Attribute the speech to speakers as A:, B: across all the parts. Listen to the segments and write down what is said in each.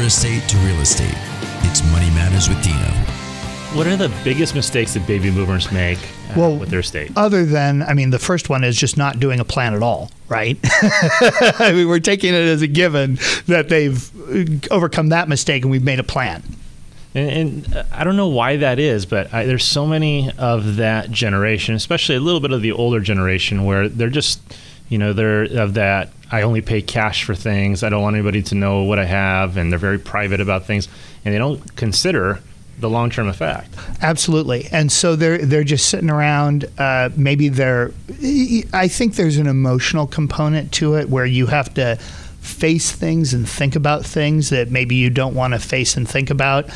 A: estate to real estate. It's Money Matters with Dino.
B: What are the biggest mistakes that baby boomers make with their estate?
C: Other than, the first one is just not doing a plan at all, right? We're taking it as a given that they've overcome that mistake and we've made a plan.
B: And I don't know why that is, but there's so many of that generation, especially a little bit of the older generation, where they're just, they're of that, I only pay cash for things. I don't want anybody to know what I have. And they're very private about things. And they don't consider the long-term effect.
C: Absolutely. And so they're just sitting around. I think there's an emotional component to it where you have to face things and think about things that maybe you don't want to face and think about.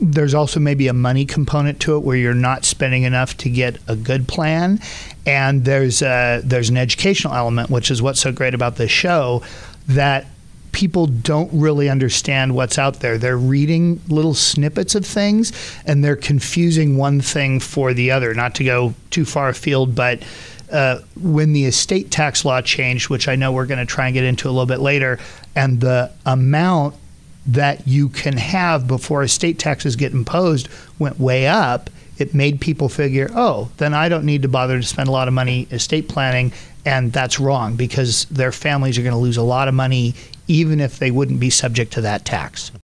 C: There's also maybe a money component to it where you're not spending enough to get a good plan. And there's an educational element, which is what's so great about this show, that people don't really understand what's out there. They're reading little snippets of things and they're confusing one thing for the other. Not to go too far afield, but when the estate tax law changed, which I know we're going to try and get into a little bit later, and the amount that you can have before estate taxes get imposed went way up, it made people figure, then I don't need to bother to spend a lot of money estate planning, and that's wrong because their families are going to lose a lot of money even if they wouldn't be subject to that tax.